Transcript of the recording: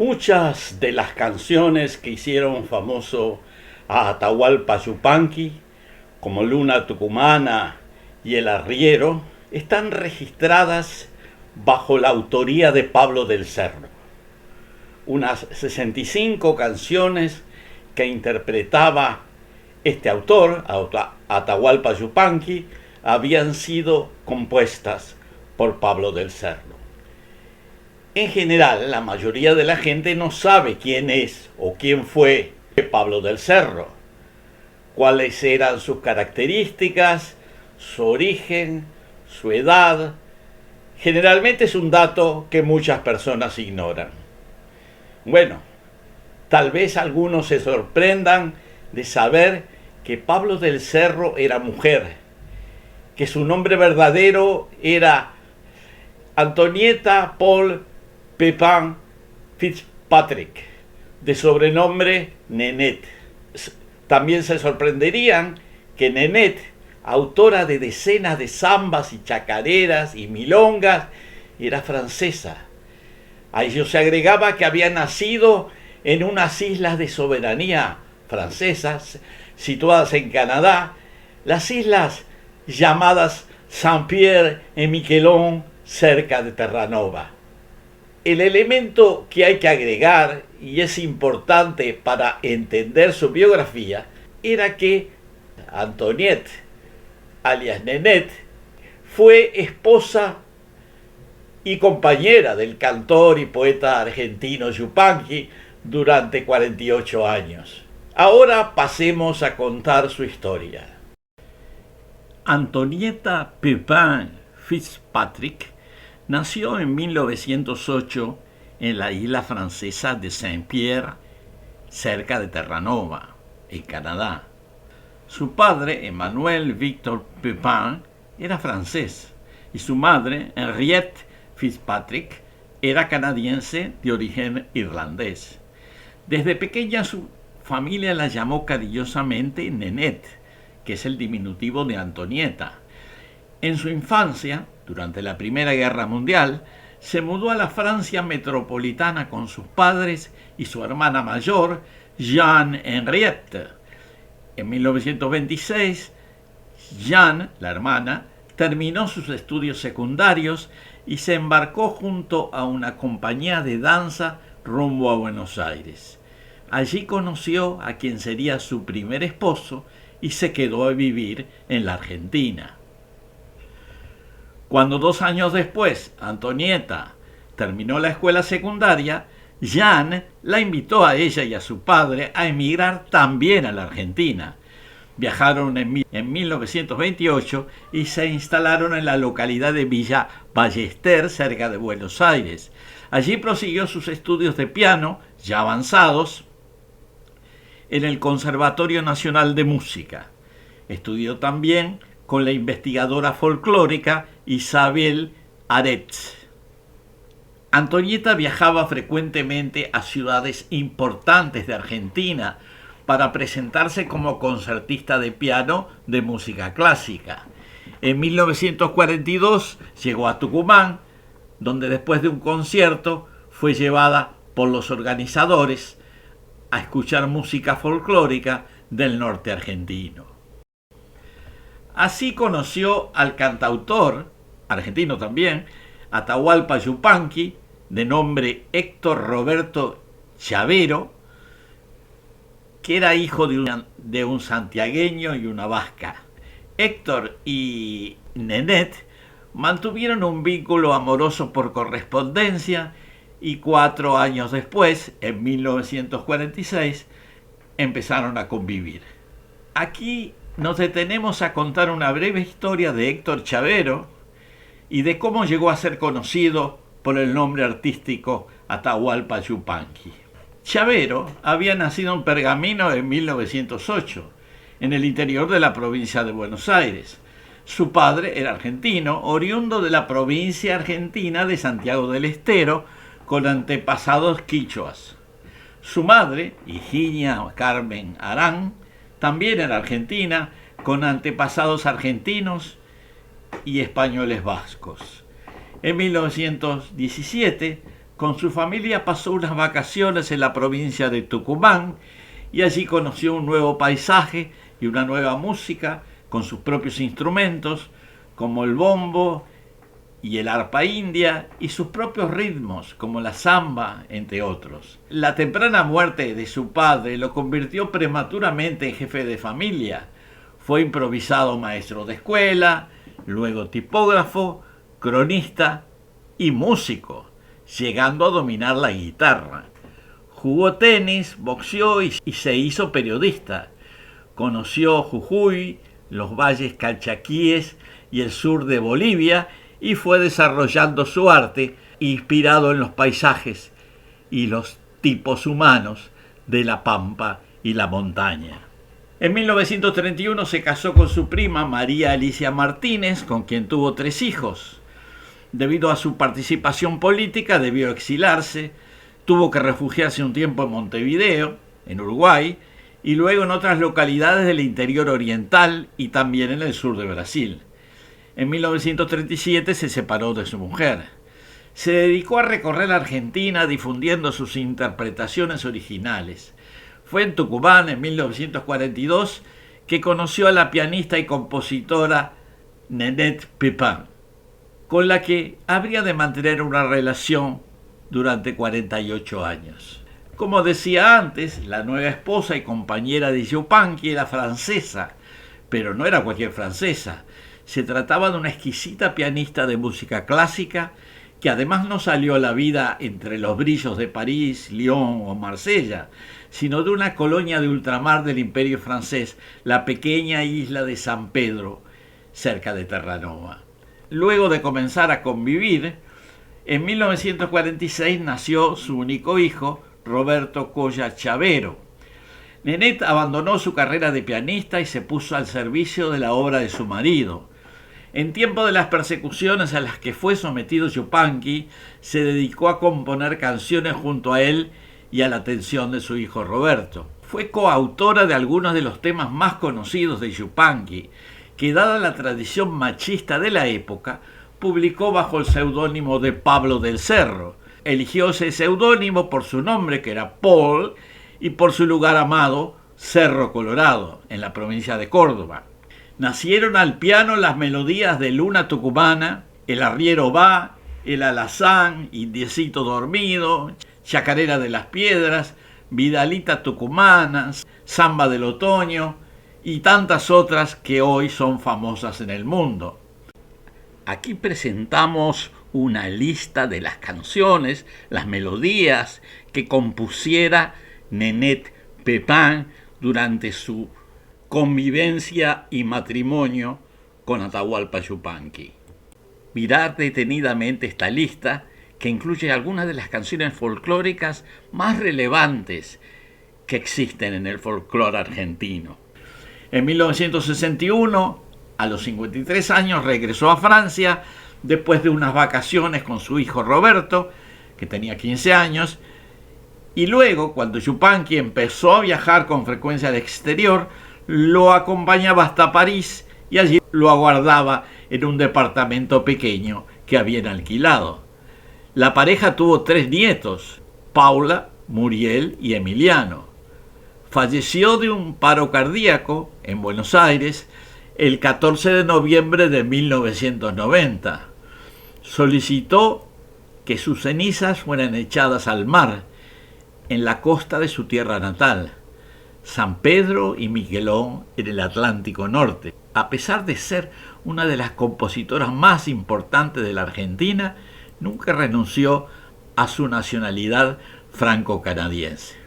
Muchas de las canciones que hicieron famoso a Atahualpa Yupanqui, como Luna Tucumana y El Arriero, están registradas bajo la autoría de Pablo del Cerro. Unas 65 canciones que interpretaba este autor, Atahualpa Yupanqui, habían sido compuestas por Pablo del Cerro. En general, la mayoría de la gente no sabe quién es o quién fue Pablo del Cerro, cuáles eran sus características, su origen, su edad. Generalmente es un dato que muchas personas ignoran. Bueno, tal vez algunos se sorprendan de saber que Pablo del Cerro era mujer, que su nombre verdadero era Antonieta Paul Pepin Fitzpatrick, de sobrenombre Nenet. También se sorprenderían que Nenet, autora de decenas de zambas y chacareras y milongas, era francesa. A ello se agregaba que había nacido en unas islas de soberanía francesas situadas en Canadá, las islas llamadas Saint-Pierre et Miquelon, cerca de Terranova. El elemento que hay que agregar, y es importante para entender su biografía, era que Antoniette, alias Nenet, fue esposa y compañera del cantor y poeta argentino Yupanqui durante 48 años. Ahora pasemos a contar su historia. Antonieta Pepin Fitzpatrick nació en 1908 en la isla francesa de Saint-Pierre, cerca de Terranova, en Canadá. Su padre, Emmanuel Victor Pepin, era francés y su madre, Henriette Fitzpatrick, era canadiense de origen irlandés. Desde pequeña su familia la llamó cariñosamente Nenet, que es el diminutivo de Antonieta. En su infancia, durante la Primera Guerra Mundial, se mudó a la Francia metropolitana con sus padres y su hermana mayor, Jeanne Henriette. En 1926, Jeanne, la hermana, terminó sus estudios secundarios y se embarcó junto a una compañía de danza rumbo a Buenos Aires. Allí conoció a quien sería su primer esposo y se quedó a vivir en la Argentina. Cuando 2 años después Antonieta terminó la escuela secundaria, Jeanne la invitó a ella y a su padre a emigrar también a la Argentina. Viajaron en 1928 y se instalaron en la localidad de Villa Ballester, cerca de Buenos Aires. Allí prosiguió sus estudios de piano, ya avanzados, en el Conservatorio Nacional de Música. Estudió también con la investigadora folclórica Isabel Aretz. Antonieta viajaba frecuentemente a ciudades importantes de Argentina para presentarse como concertista de piano de música clásica. En 1942 llegó a Tucumán, donde después de un concierto fue llevada por los organizadores a escuchar música folclórica del norte argentino. Así conoció al cantautor, argentino también, Atahualpa Yupanqui, de nombre Héctor Roberto Chavero, que era hijo de un santiagueño y una vasca. Héctor y Nenet mantuvieron un vínculo amoroso por correspondencia y 4 años después, en 1946, empezaron a convivir. Aquí nos detenemos a contar una breve historia de Héctor Chavero y de cómo llegó a ser conocido por el nombre artístico Atahualpa Yupanqui. Chavero había nacido en Pergamino en 1908, en el interior de la provincia de Buenos Aires. Su padre era argentino, oriundo de la provincia argentina de Santiago del Estero, con antepasados quichuas. Su madre, Higinia Carmen Arán, también era argentina, con antepasados argentinos y españoles vascos. En 1917 Con su familia pasó unas vacaciones en la provincia de Tucumán y allí conoció un nuevo paisaje y una nueva música con sus propios instrumentos, como el bombo y el arpa india, y sus propios ritmos, como la samba, entre otros. La temprana muerte de su padre lo convirtió prematuramente en jefe de familia. Fue improvisado maestro de escuela, luego tipógrafo, cronista y músico, llegando a dominar la guitarra. Jugó tenis, boxeó y se hizo periodista. Conoció Jujuy, los valles calchaquíes y el sur de Bolivia, y fue desarrollando su arte inspirado en los paisajes y los tipos humanos de la pampa y la montaña. En 1931 se casó con su prima María Alicia Martínez, con quien tuvo 3 hijos. Debido a su participación política debió exilarse, tuvo que refugiarse un tiempo en Montevideo, en Uruguay, y luego en otras localidades del interior oriental y también en el sur de Brasil. En 1937 se separó de su mujer. Se dedicó a recorrer Argentina difundiendo sus interpretaciones originales. Fue en Tucumán en 1942 que conoció a la pianista y compositora Nénette Pépin, con la que habría de mantener una relación durante 48 años. Como decía antes, la nueva esposa y compañera de Yupanqui era francesa, pero no era cualquier francesa. Se trataba de una exquisita pianista de música clásica que además no salió a la vida entre los brillos de París, Lyon o Marsella, sino de una colonia de ultramar del Imperio francés, la pequeña isla de San Pedro, cerca de Terranova. Luego de comenzar a convivir, en 1946 nació su único hijo, Roberto Colla Chavero. Nénette abandonó su carrera de pianista y se puso al servicio de la obra de su marido. En tiempo de las persecuciones a las que fue sometido Yupanqui, se dedicó a componer canciones junto a él y a la atención de su hijo Roberto. Fue coautora de algunos de los temas más conocidos de Yupanqui, que dada la tradición machista de la época, publicó bajo el seudónimo de Pablo del Cerro. Eligió ese seudónimo por su nombre, que era Paul, y por su lugar amado, Cerro Colorado, en la provincia de Córdoba. Nacieron al piano las melodías de Luna Tucumana, El Arriero Va, El Alazán, Indiecito Dormido, Chacarera de las Piedras, Vidalita Tucumana, Samba del Otoño y tantas otras que hoy son famosas en el mundo. Aquí presentamos una lista de las canciones, las melodías que compusiera Nénette Pépin durante su convivencia y matrimonio con Atahualpa Yupanqui. Mirad detenidamente esta lista, que incluye algunas de las canciones folclóricas más relevantes que existen en el folclore argentino. En 1961, a los 53 años, regresó a Francia después de unas vacaciones con su hijo Roberto, que tenía 15 años, y luego, cuando Yupanqui empezó a viajar con frecuencia al exterior, lo acompañaba hasta París y allí lo aguardaba en un departamento pequeño que habían alquilado. La pareja tuvo 3 nietos, Paula, Muriel y Emiliano. Falleció de un paro cardíaco en Buenos Aires el 14 de noviembre de 1990. Solicitó que sus cenizas fueran echadas al mar, en la costa de su tierra natal, San Pedro y Miquelón, en el Atlántico Norte. A pesar de ser una de las compositoras más importantes de la Argentina, nunca renunció a su nacionalidad franco-canadiense.